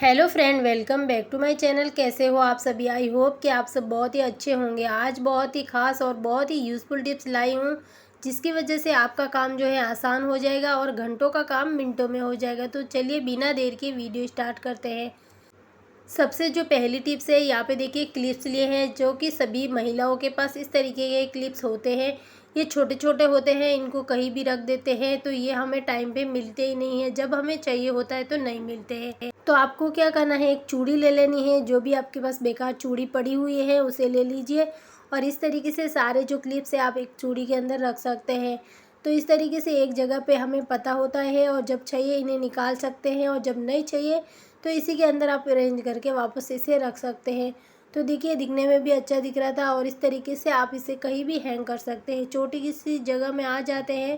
Hello friend, welcome back to my channel. कैसे हो आप सभी? आई होप कि आप सब बहुत ही अच्छे होंगे। आज बहुत ही खास और बहुत ही यूज़फुल टिप्स लाई हूँ, जिसकी वजह से आपका काम जो है आसान हो जाएगा और घंटों का काम मिनटों में हो जाएगा। तो चलिए बिना देर के वीडियो स्टार्ट करते हैं। सबसे जो पहली टिप्स है, यहाँ पे देखिए क्लिप्स लिए हैं, जो कि सभी महिलाओं के पास इस तरीके के क्लिप्स होते हैं। ये छोटे छोटे होते हैं, इनको कहीं भी रख देते हैं तो ये हमें टाइम पे मिलते ही नहीं है। जब हमें चाहिए होता है तो नहीं मिलते हैं। तो आपको क्या करना है, एक चूड़ी ले लेनी है। जो भी आपके पास बेकार चूड़ी पड़ी हुई है उसे ले लीजिए और इस तरीके से सारे जो क्लिप्स है आप एक चूड़ी के अंदर रख सकते हैं। तो इस तरीके से एक जगह पे हमें पता होता है और जब चाहिए इन्हें निकाल सकते हैं और जब नहीं चाहिए तो इसी के अंदर आप अरेंज करके वापस इसे रख सकते हैं। तो देखिए दिखने में भी अच्छा दिख रहा था और इस तरीके से आप इसे कहीं भी हैंग कर सकते हैं। छोटी किसी जगह में आ जाते हैं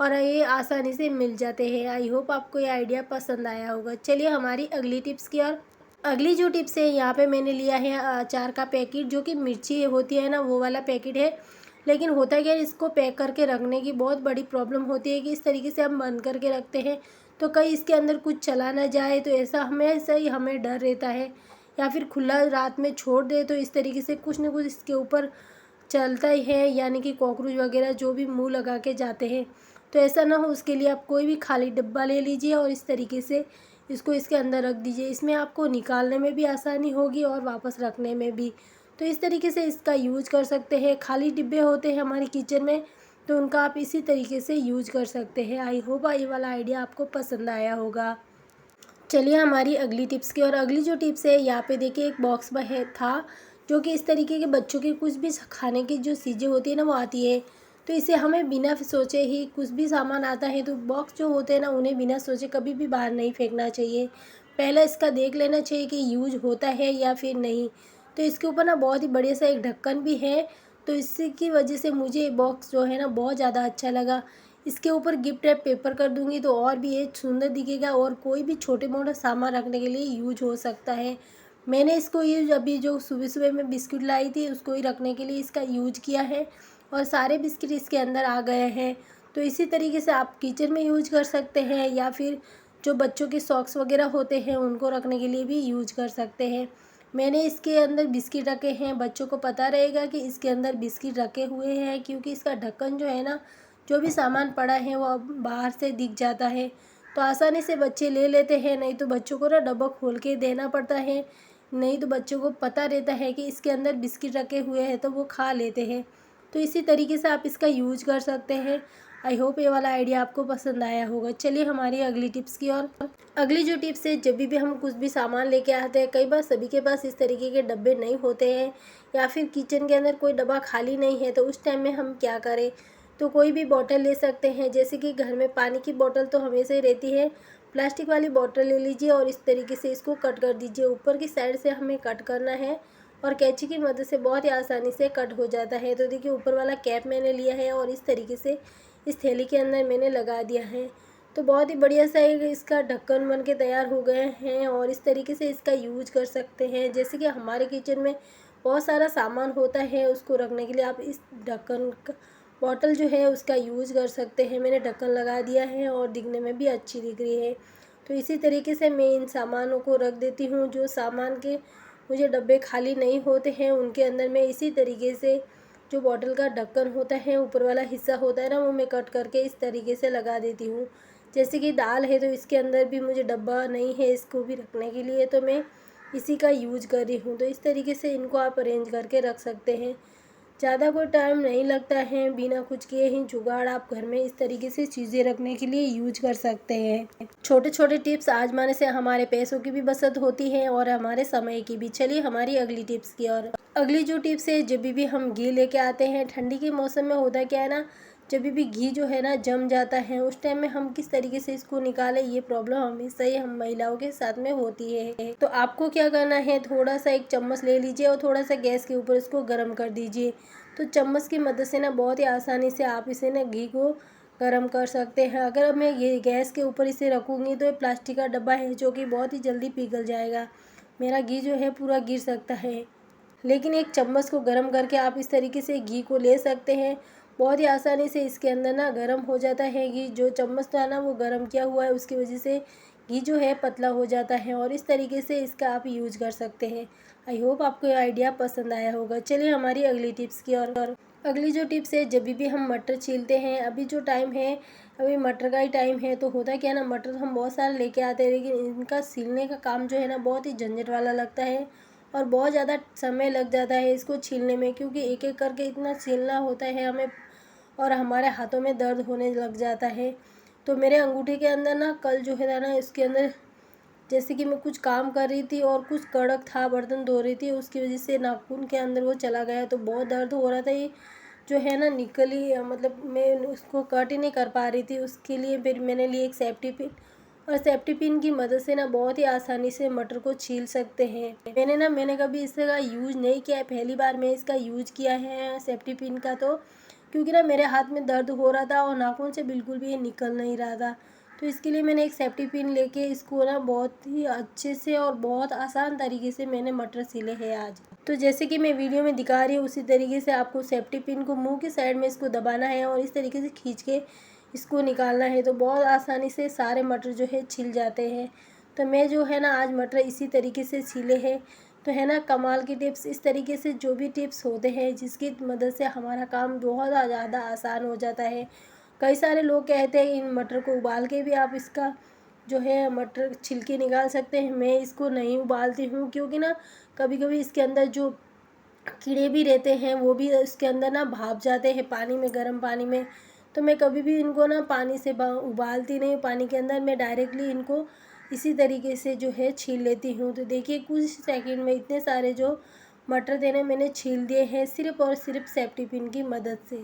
और ये आसानी से मिल जाते हैं। आई होप आपको ये आइडिया पसंद आया होगा। चलिए हमारी अगली टिप्स की ओर। अगली जो टिप्स है, यहाँ पे मैंने लिया है अचार का पैकेट, जो कि मिर्ची होती है ना, वो वाला पैकेट है। लेकिन होता क्या है, इसको पैक करके रखने की बहुत बड़ी प्रॉब्लम होती है कि इस तरीके से हम बंद करके रखते हैं तो कहीं इसके अंदर कुछ चला ना जाए, तो ऐसा हमेशा ही हमें डर रहता है। या फिर खुला रात में छोड़ दे तो इस तरीके से कुछ ना कुछ इसके ऊपर चलता ही है, यानी कि कॉकरोच वगैरह जो भी मुंह लगा के जाते हैं। तो ऐसा ना हो, उसके लिए आप कोई भी खाली डब्बा ले लीजिए और इस तरीके से इसको इसके अंदर रख दीजिए। इसमें आपको निकालने में भी आसानी होगी और वापस रखने में भी। तो इस तरीके से इसका यूज कर सकते हैं। खाली डिब्बे होते हैं हमारे किचन में, तो उनका आप इसी तरीके से यूज कर सकते हैं। आई होप ये वाला आइडिया आपको पसंद आया होगा। चलिए हमारी अगली टिप्स की। और अगली जो टिप्स है, यहाँ पे देखिए एक बॉक्स में है था, जो कि इस तरीके के बच्चों की कुछ भी खाने की जो चीज़ें होती है ना वो आती है। तो इसे हमें बिना सोचे ही कुछ भी सामान आता है तो बॉक्स जो होते हैं ना उन्हें बिना सोचे कभी भी बाहर नहीं फेंकना चाहिए। पहले इसका देख लेना चाहिए कि यूज होता है या फिर नहीं। तो इसके ऊपर ना बहुत ही बढ़िया सा एक ढक्कन भी है, तो इसकी वजह से मुझे ये बॉक्स जो है ना बहुत ज़्यादा अच्छा लगा। इसके ऊपर गिफ्ट रैप पेपर कर दूंगी तो और भी ये सुंदर दिखेगा और कोई भी छोटे मोटे सामान रखने के लिए यूज हो सकता है। मैंने इसको यूज अभी जो सुबह सुबह में बिस्किट लाई थी उसको ही रखने के लिए इसका यूज किया है और सारे बिस्किट इसके अंदर आ गए हैं। तो इसी तरीके से आप किचन में यूज कर सकते हैं या फिर जो बच्चों के सॉक्स वगैरह होते हैं उनको रखने के लिए भी यूज कर सकते हैं। मैंने इसके अंदर बिस्किट रखे हैं, बच्चों को पता रहेगा कि इसके अंदर बिस्किट रखे हुए हैं, क्योंकि इसका ढक्कन जो है ना, जो भी सामान पड़ा है वो अब बाहर से दिख जाता है तो आसानी से बच्चे ले लेते हैं। नहीं तो बच्चों को ना डब्बा खोल के देना पड़ता है, नहीं तो बच्चों को पता रहता है कि इसके अंदर बिस्किट रखे हुए हैं तो वो खा लेते हैं। तो इसी तरीके से आप इसका यूज कर सकते हैं। आई होप ये वाला आइडिया आपको पसंद आया होगा। चलिए हमारी अगली टिप्स की ओर। अगली जो टिप्स है, जब भी हम कुछ भी सामान लेके आते हैं, कई बार सभी के पास इस तरीके के डब्बे नहीं होते हैं या फिर किचन के अंदर कोई डब्बा खाली नहीं है, तो उस टाइम में हम क्या करें। तो कोई भी बॉटल ले सकते हैं, जैसे कि घर में पानी की बोतल तो हमेशा ही रहती है। प्लास्टिक वाली बोतल ले लीजिए और इस तरीके से इसको कट कर दीजिए। ऊपर की साइड से हमें कट करना है और कैंची की मदद से बहुत ही आसानी से कट हो जाता है। तो देखिए ऊपर वाला कैप मैंने लिया है और इस तरीके से इस थैली के अंदर मैंने लगा दिया है। तो बहुत ही बढ़िया सा एक इसका ढक्कन बन के तैयार हो गए हैं और इस तरीके से इसका यूज कर सकते हैं। जैसे कि हमारे किचन में बहुत सारा सामान होता है, उसको रखने के लिए आप इस ढक्कन बॉटल जो है उसका यूज़ कर सकते हैं। मैंने ढक्कन लगा दिया है और दिखने में भी अच्छी दिख रही है। तो इसी तरीके से मैं इन सामानों को रख देती हूँ। जो सामान के मुझे डब्बे खाली नहीं होते हैं उनके अंदर मैं इसी तरीके से जो बॉटल का ढक्कन होता है, ऊपर वाला हिस्सा होता है ना, वो मैं कट करके इस तरीके से लगा देती हूँ। जैसे कि दाल है तो इसके अंदर भी मुझे डब्बा नहीं है इसको भी रखने के लिए, तो मैं इसी का यूज कर रही हूँ। तो इस तरीके से इनको आप अरेंज करके रख सकते हैं। ज़्यादा कोई टाइम नहीं लगता है, बिना कुछ किए ही जुगाड़ आप घर में इस तरीके से चीज़ें रखने के लिए यूज कर सकते हैं। छोटे छोटे टिप्स आजमाने से हमारे पैसों की भी बचत होती है और हमारे समय की भी। चलिए हमारी अगली टिप्स की ओर। अगली जो टिप्स है, जब भी हम घी लेके आते हैं, ठंडी के मौसम में होता क्या है ना, जब भी घी जो है ना जम जाता है, उस टाइम में हम किस तरीके से इसको निकालें, ये प्रॉब्लम हमेशा ही हम महिलाओं के साथ में होती है। तो आपको क्या करना है, थोड़ा सा एक चम्मच ले लीजिए और थोड़ा सा गैस के ऊपर इसको गर्म कर दीजिए। तो चम्मच की मदद से ना बहुत ही आसानी से आप इसे ना घी को गर्म कर सकते हैं। अगर मैं ये गैस के ऊपर इसे रखूँगी तो ये प्लास्टिक का डब्बा है जो कि बहुत ही जल्दी पिघल जाएगा, मेरा घी जो है पूरा गिर सकता है। लेकिन एक चम्मच को गर्म करके आप इस तरीके से घी को ले सकते हैं। बहुत ही आसानी से इसके अंदर ना गर्म हो जाता है घी। जो चम्मच था ना वो गर्म किया हुआ है, उसकी वजह से घी जो है पतला हो जाता है और इस तरीके से इसका आप यूज कर सकते हैं। आई होप आपको ये आइडिया पसंद आया होगा। चलिए हमारी अगली टिप्स की और अगली जो टिप्स है, जब भी हम मटर छीलते हैं, अभी जो टाइम है अभी मटर का ही टाइम है, तो होता क्या है ना, मटर हम बहुत सारे लेके आते हैं, लेकिन इनका छीलने का काम जो है ना बहुत ही झंझट वाला लगता है और बहुत ज़्यादा समय लग जाता है इसको छीलने में, क्योंकि एक एक करके इतना छीलना होता है हमें और हमारे हाथों में दर्द होने लग जाता है। तो मेरे अंगूठे के अंदर ना कल जो है ना, इसके अंदर जैसे कि मैं कुछ काम कर रही थी और कुछ कड़क था, बर्तन धो रही थी, उसकी वजह से नाखून के अंदर वो चला गया, तो बहुत दर्द हो रहा था। ये जो है ना निकल ही, मतलब मैं उसको कट ही नहीं कर पा रही थी। उसके लिए फिर मैंने लिए एक सेफ्टी पिन, और सेफ्टी पिन की मदद से ना बहुत ही आसानी से मटर को छील सकते हैं। मैंने कभी इसका यूज़ नहीं किया है, पहली बार मैं इसका यूज़ किया है सेफ्टी पिन का, तो क्योंकि ना मेरे हाथ में दर्द हो रहा था और नाखून से बिल्कुल भी ये निकल नहीं रहा था, तो इसके लिए मैंने एक सेफ्टी पिन लेके इसको ना बहुत ही अच्छे से और बहुत आसान तरीके से मैंने मटर सीले हैं आज। तो जैसे कि मैं वीडियो में दिखा रही हूँ उसी तरीके से आपको सेफ्टी पिन को मुंह की साइड में इसको दबाना है और इस तरीके से खींच के इसको निकालना है, तो बहुत आसानी से सारे मटर जो है छिल जाते हैं। तो मैं जो है ना आज मटर इसी तरीके से छीले हैं। तो है ना कमाल की टिप्स, इस तरीके से जो भी टिप्स होते हैं जिसकी मदद से हमारा काम बहुत ज़्यादा आसान हो जाता है। कई सारे लोग कहते हैं इन मटर को उबाल के भी आप इसका जो है मटर छिलके निकाल सकते हैं। मैं इसको नहीं उबालती हूँ, क्योंकि ना कभी कभी इसके अंदर जो कीड़े भी रहते हैं वो भी इसके अंदर ना भाप जाते हैं पानी में, गर्म पानी में। तो मैं कभी भी इनको ना पानी से उबालती नहीं, पानी के अंदर मैं डायरेक्टली इनको इसी तरीके से जो है छील लेती हूँ। तो देखिए कुछ सेकंड में इतने सारे जो मटर थे ना मैंने छील दिए हैं, सिर्फ़ और सिर्फ सेफ्टी पिन की मदद से।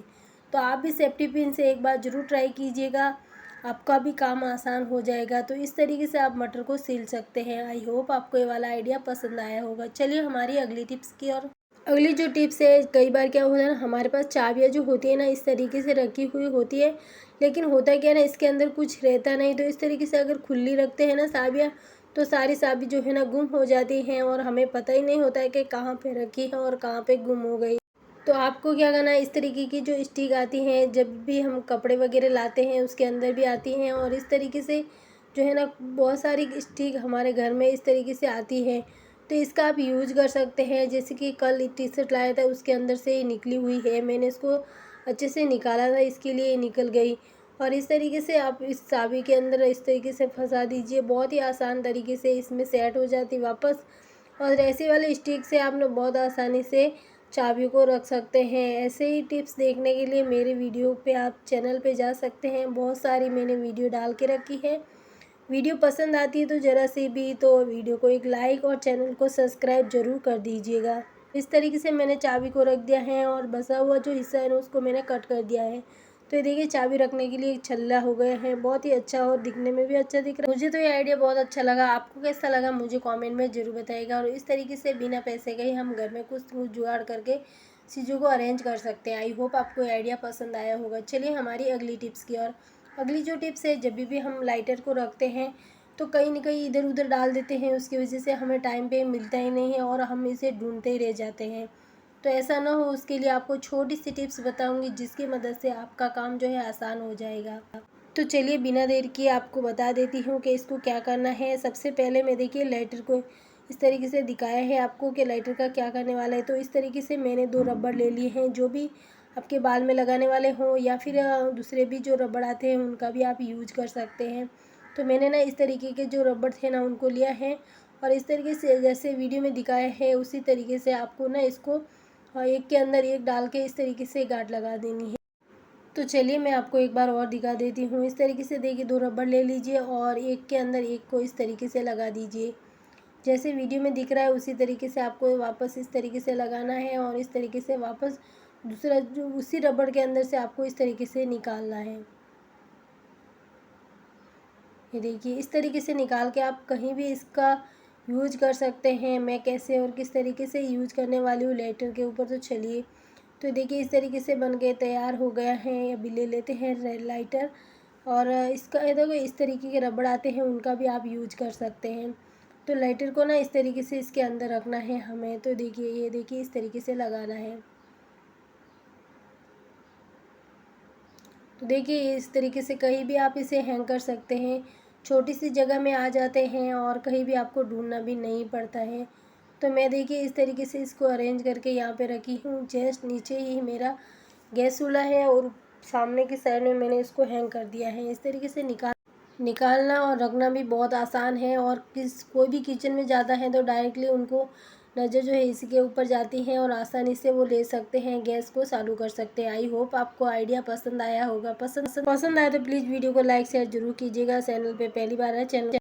तो आप भी सेफ्टी पिन से एक बार ज़रूर ट्राई कीजिएगा, आपका भी काम आसान हो जाएगा। तो इस तरीके से आप मटर को सील सकते हैं। आई होप आपको ये वाला आइडिया पसंद आया होगा। चलिए हमारी अगली टिप्स की और अगली जो टिप्स है, कई बार क्या होता है ना, हमारे पास चाबियाँ जो होती है ना इस तरीके से रखी हुई होती है, लेकिन होता क्या है ना इसके अंदर कुछ रहता नहीं। तो इस तरीके से अगर खुली रखते हैं ना चाबियाँ, तो सारी चाबी जो है ना गुम हो जाती हैं और हमें पता ही नहीं होता है कि कहाँ पे रखी है और कहाँ पे गुम हो गई। तो आपको क्या करना है, इस तरीके की जो स्टिक आती हैं, जब भी हम कपड़े वगैरह लाते हैं उसके अंदर भी आती हैं, और इस तरीके से जो है ना बहुत सारी स्टिक हमारे घर में इस तरीके से आती है। तो इसका आप यूज कर सकते हैं। जैसे कि कल टी शर्ट लाया था, उसके अंदर से ये निकली हुई है, मैंने इसको अच्छे से निकाला था, इसके लिए ये निकल गई। और इस तरीके से आप इस चाबी के अंदर इस तरीके से फंसा दीजिए, बहुत ही आसान तरीके से इसमें सेट हो जाती वापस। और ऐसे वाले स्टिक से आप लोग बहुत आसानी से चाबियों को रख सकते हैं। ऐसे ही टिप्स देखने के लिए मेरे वीडियो पे आप चैनल पे जा सकते हैं, बहुत सारी मैंने वीडियो डाल के रखी है। वीडियो पसंद आती है तो ज़रा सी भी तो वीडियो को एक लाइक और चैनल को सब्सक्राइब ज़रूर कर दीजिएगा। इस तरीके से मैंने चाबी को रख दिया है और बचा हुआ जो हिस्सा है ना उसको मैंने कट कर दिया है। तो ये देखिए चाबी रखने के लिए एक छल्ला हो गया है, बहुत ही अच्छा और दिखने में भी अच्छा दिख रहा है। मुझे तो ये आइडिया बहुत अच्छा लगा, आपको कैसा लगा मुझे कमेंट में ज़रूर बताइएगा। और इस तरीके से बिना पैसे के ही हम घर में कुछ कुछ जुगाड़ करके चीज़ों को अरेंज कर सकते हैं। आई होप आपको ये आइडिया पसंद आया होगा। चलिए हमारी अगली टिप्स की और अगली जो टिप्स है, जब भी हम लाइटर को रखते हैं तो कहीं न कहीं इधर उधर डाल देते हैं, उसकी वजह से हमें टाइम पे मिलता ही नहीं है और हम इसे ढूंढते ही रह जाते हैं। तो ऐसा ना हो उसके लिए आपको छोटी सी टिप्स बताऊंगी, जिसकी मदद से आपका काम जो है आसान हो जाएगा। तो चलिए बिना देर किए आपको बता देती हूँ कि इसको क्या करना है। सबसे पहले मैं देखिए लाइटर को इस तरीके से दिखाया है आपको कि लाइटर का क्या करने वाला है। तो इस तरीके से मैंने 2 रबड़ ले लिए हैं, जो भी आपके बाल में लगाने वाले हों, या फिर दूसरे भी जो रबड़ आते हैं उनका भी आप यूज कर सकते हैं। तो मैंने ना इस तरीके के जो रबड़ थे ना उनको लिया है, और इस तरीके से जैसे वीडियो में दिखाया है उसी तरीके से आपको ना इसको एक के अंदर एक डाल के इस तरीके से गांठ लगा देनी है। तो चलिए मैं आपको एक बार और दिखा देती हूँ। इस तरीके से देखिए 2 रबड़ ले लीजिए और एक के अंदर एक को इस तरीके से लगा दीजिए। जैसे वीडियो में दिख रहा है उसी तरीके से आपको वापस इस तरीके से लगाना है, और इस तरीके से वापस दूसरा जो उसी रबड़ के अंदर से आपको इस तरीके से निकालना है। ये देखिए इस तरीके से निकाल के आप कहीं भी इसका यूज कर सकते हैं। मैं कैसे और किस तरीके से यूज करने वाली हूँ लाइटर के ऊपर, तो चलिए। तो देखिए इस तरीके से बन के तैयार हो गया है। अभी ले लेते हैं रेड लाइटर, और इसका ये देखो इस तरीके के रबड़ आते हैं उनका भी आप यूज कर सकते हैं। तो लाइटर को ना इस तरीके से इसके अंदर रखना है हमें। तो देखिए ये देखिए इस तरीके से लगाना है। तो देखिए इस तरीके से कहीं भी आप इसे हैंग कर सकते हैं। छोटी सी जगह में आ जाते हैं और कहीं भी आपको ढूंढना भी नहीं पड़ता है। तो मैं देखिए इस तरीके से इसको अरेंज करके यहाँ पे रखी हूँ। जस्ट नीचे ही मेरा गैस चूल्हा है और सामने की साइड में मैंने इसको हैंग कर दिया है। इस तरीके से निकालना और रखना भी बहुत आसान है, और कोई भी किचन में ज़्यादा है तो डायरेक्टली उनको नज़र जो है इसी के ऊपर जाती है और आसानी से वो ले सकते हैं, गैस को चालू कर सकते हैं। आई होप आपको आइडिया पसंद आया होगा। पसंद आया तो प्लीज़ वीडियो को लाइक शेयर जरूर कीजिएगा। चैनल पे पहली बार है, चैनल